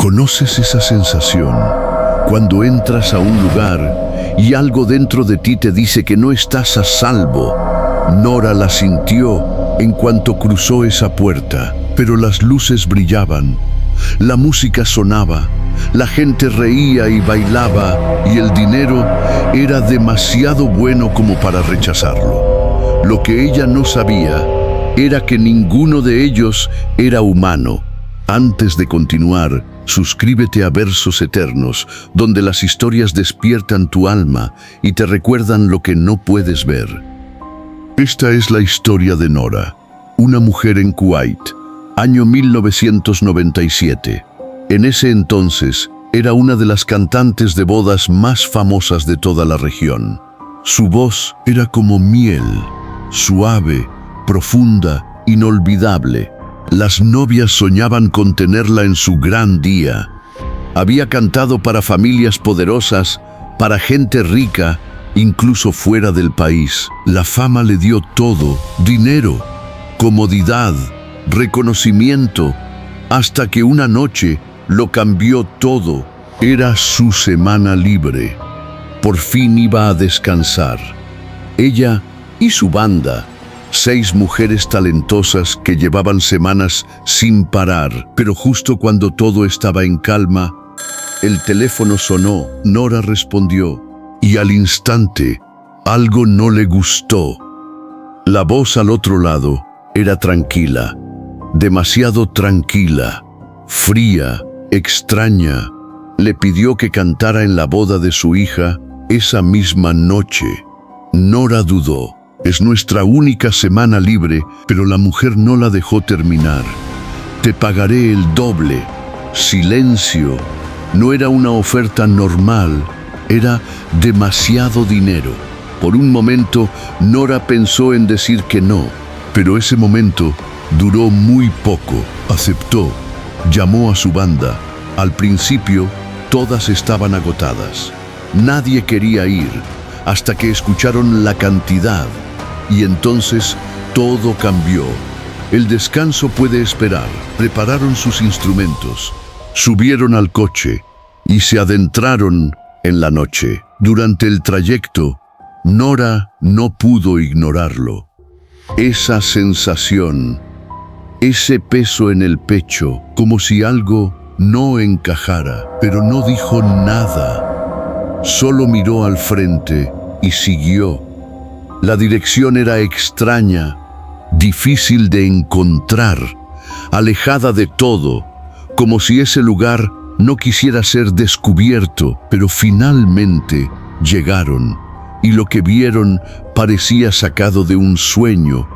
¿Conoces esa sensación cuando entras a un lugar y algo dentro de ti te dice que no estás a salvo? Nora la sintió en cuanto cruzó esa puerta, pero las luces brillaban, la música sonaba, la gente reía y bailaba y el dinero era demasiado bueno como para rechazarlo. Lo que ella no sabía era que ninguno de ellos era humano. Antes de continuar, suscríbete a Versos Eternos, donde las historias despiertan tu alma y te recuerdan lo que no puedes ver. Esta es la historia de Nora, una mujer en Kuwait, año 1997. En ese entonces, era una de las cantantes de bodas más famosas de toda la región. Su voz era como miel, suave, profunda, inolvidable. Las novias soñaban con tenerla en su gran día. Había cantado para familias poderosas, para gente rica, incluso fuera del país. La fama le dio todo: dinero, comodidad, reconocimiento, hasta que una noche lo cambió todo. Era su semana libre. Por fin iba a descansar. Ella y su banda, 6 mujeres talentosas que llevaban semanas sin parar, pero justo cuando todo estaba en calma, el teléfono sonó. Nora respondió, y al instante, algo no le gustó. La voz al otro lado era tranquila, demasiado tranquila, fría, extraña. Le pidió que cantara en la boda de su hija esa misma noche. Nora dudó. Es nuestra única semana libre, pero la mujer no la dejó terminar. Te pagaré el doble. Silencio. No era una oferta normal, era demasiado dinero. Por un momento, Nora pensó en decir que no, pero ese momento duró muy poco. Aceptó. Llamó a su banda. Al principio, todas estaban agotadas. Nadie quería ir, hasta que escucharon la cantidad. Y entonces todo cambió. El descanso puede esperar. Prepararon sus instrumentos, subieron al coche y se adentraron en la noche. Durante el trayecto, Nora no pudo ignorarlo. Esa sensación, ese peso en el pecho, como si algo no encajara, pero no dijo nada. Solo miró al frente y siguió. La dirección era extraña, difícil de encontrar, alejada de todo, como si ese lugar no quisiera ser descubierto, pero finalmente llegaron, y lo que vieron parecía sacado de un sueño.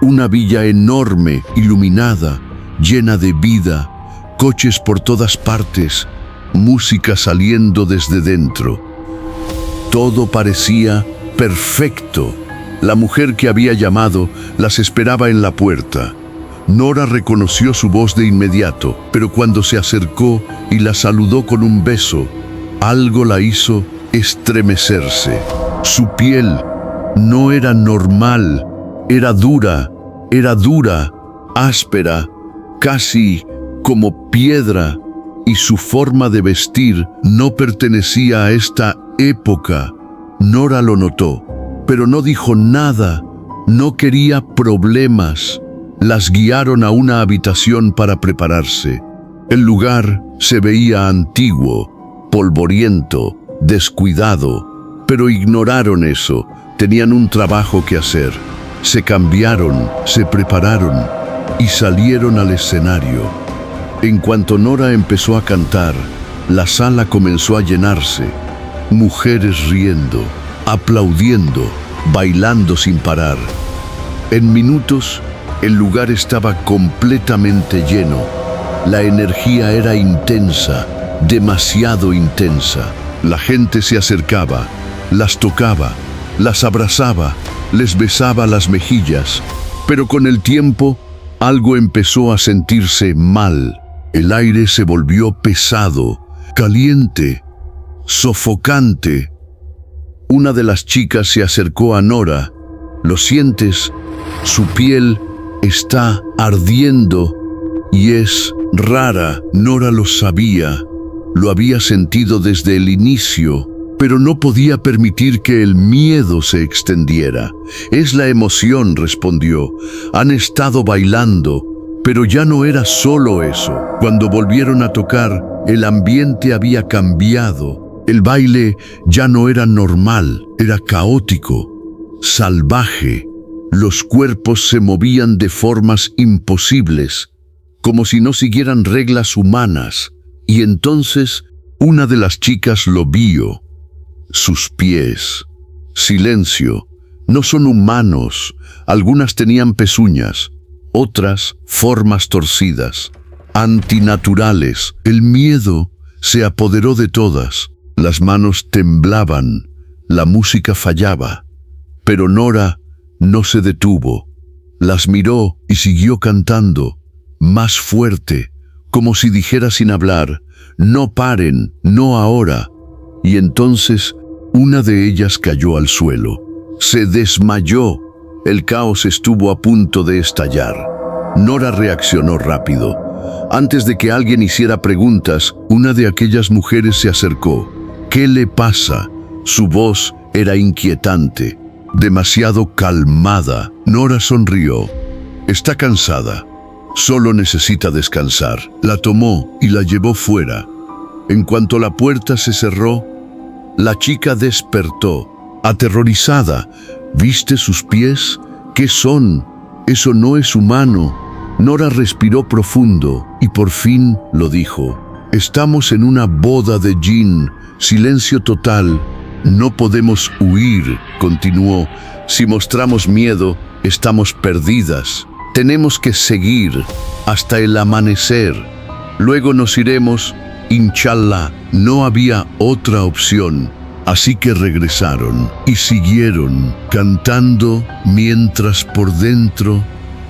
Una villa enorme, iluminada, llena de vida, coches por todas partes, música saliendo desde dentro. Todo parecía perfecto. La mujer que había llamado las esperaba en la puerta. Nora reconoció su voz de inmediato, pero cuando se acercó y la saludó con un beso, algo la hizo estremecerse. Su piel no era normal, era dura, áspera, casi como piedra, y su forma de vestir no pertenecía a esta época. Nora lo notó, pero no dijo nada. No quería problemas. Las guiaron a una habitación para prepararse. El lugar se veía antiguo, polvoriento, descuidado, pero ignoraron eso. Tenían un trabajo que hacer. Se cambiaron, se prepararon y salieron al escenario. En cuanto Nora empezó a cantar, la sala comenzó a llenarse. Mujeres riendo, aplaudiendo, bailando sin parar. En minutos, el lugar estaba completamente lleno. La energía era intensa, demasiado intensa. La gente se acercaba, las tocaba, las abrazaba, les besaba las mejillas. Pero con el tiempo, algo empezó a sentirse mal. El aire se volvió pesado, caliente, sofocante. Una de las chicas se acercó a Nora. ¿Lo sientes? Su piel está ardiendo Y es rara, Nora lo sabía, lo había sentido desde el inicio, pero no podía permitir que el miedo se extendiera. Es la emoción, respondió. Han estado bailando, pero ya no era solo eso. Cuando volvieron a tocar, el ambiente había cambiado. El baile ya no era normal, era caótico, salvaje. Los cuerpos se movían de formas imposibles, como si no siguieran reglas humanas. Y entonces una de las chicas lo vio. Sus pies. Silencio. No son humanos. Algunas tenían pezuñas, otras formas torcidas, antinaturales. El miedo se apoderó de todas. Las manos temblaban, la música fallaba. Pero Nora no se detuvo. Las miró y siguió cantando, más fuerte, como si dijera sin hablar: no paren, no ahora. Y entonces una de ellas cayó al suelo. Se desmayó. El caos estuvo a punto de estallar. Nora reaccionó rápido. Antes de que alguien hiciera preguntas, una de aquellas mujeres se acercó. ¿Qué le pasa? Su voz era inquietante, demasiado calmada. Nora sonrió. Está cansada. Solo necesita descansar. La tomó y la llevó fuera. En cuanto la puerta se cerró, la chica despertó, aterrorizada. ¿Viste sus pies? ¿Qué son? Eso no es humano. Nora respiró profundo y por fin lo dijo. Estamos en una boda de Jin. Silencio total. No podemos huir, continuó. Si mostramos miedo, estamos perdidas. Tenemos que seguir hasta el amanecer. Luego nos iremos, inshallah. No había otra opción. Así que regresaron y siguieron cantando mientras por dentro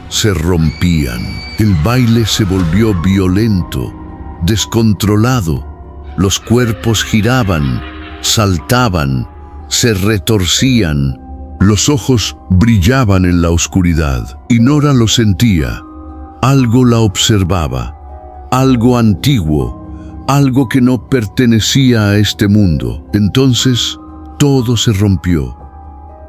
se rompían. El baile se volvió violento, descontrolado. Los cuerpos giraban, saltaban, se retorcían. Los ojos brillaban en la oscuridad y Nora lo sentía. Algo la observaba, algo antiguo, algo que no pertenecía a este mundo. Entonces todo se rompió.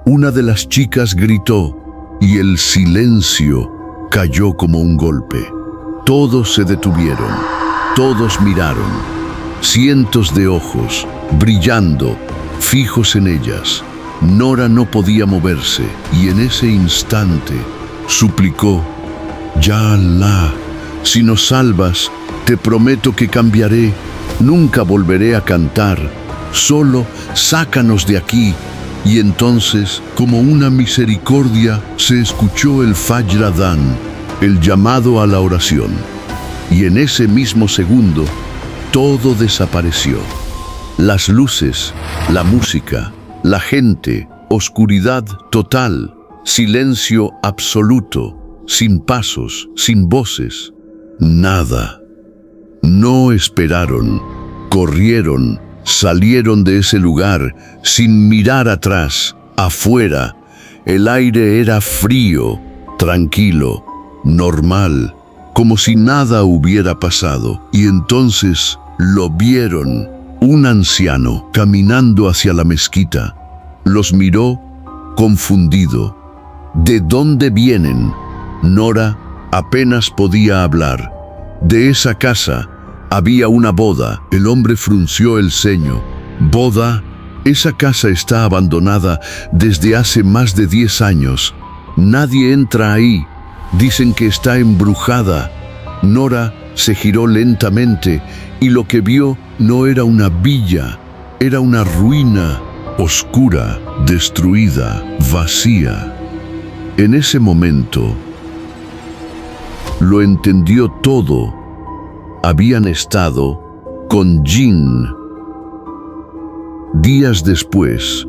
Una de las chicas gritó y el silencio cayó como un golpe. Todos se detuvieron, todos miraron. Cientos de ojos, brillando, fijos en ellas. Nora no podía moverse y en ese instante suplicó: Ya Allah, si nos salvas, te prometo que cambiaré. Nunca volveré a cantar. Solo sácanos de aquí. Y entonces, como una misericordia, se escuchó el Fajr Adán, el llamado a la oración. Y en ese mismo segundo, todo desapareció. Las luces, la música, la gente, oscuridad total, silencio absoluto, sin pasos, sin voces, nada. No esperaron, corrieron, salieron de ese lugar sin mirar atrás. Afuera, el aire era frío, tranquilo, normal, como si nada hubiera pasado. Y entonces lo vieron, un anciano caminando hacia la mezquita. Los miró, confundido. ¿De dónde vienen? Nora apenas podía hablar. De esa casa había una boda. El hombre frunció el ceño. ¿Boda? Esa casa está abandonada desde hace más de 10 años. Nadie entra ahí. Dicen que está embrujada. Nora se giró lentamente y lo que vio no era una villa, era una ruina, oscura, destruida, vacía. En ese momento, lo entendió todo. Habían estado con Jin. Días después,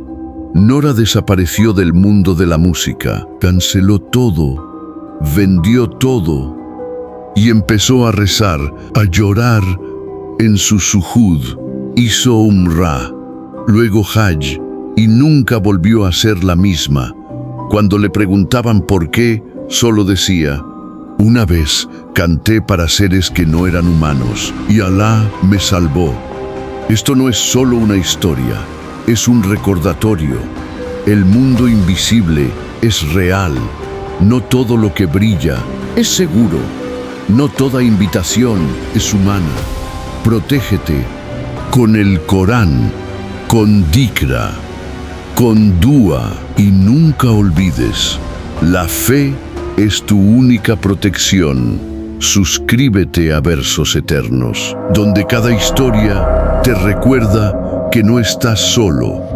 Nora desapareció del mundo de la música, canceló todo, vendió todo y empezó a rezar, a llorar en su sujud. Hizo umrah, luego hajj y nunca volvió a ser la misma. Cuando le preguntaban por qué, solo decía: Una vez canté para seres que no eran humanos y Alá me salvó. Esto no es solo una historia, es un recordatorio. El mundo invisible es real. No todo lo que brilla es seguro. No toda invitación es humana. Protégete con el Corán, con Dikra, con Dua y nunca olvides, la fe es tu única protección. Suscríbete a Versos Eternos, donde cada historia te recuerda que no estás solo.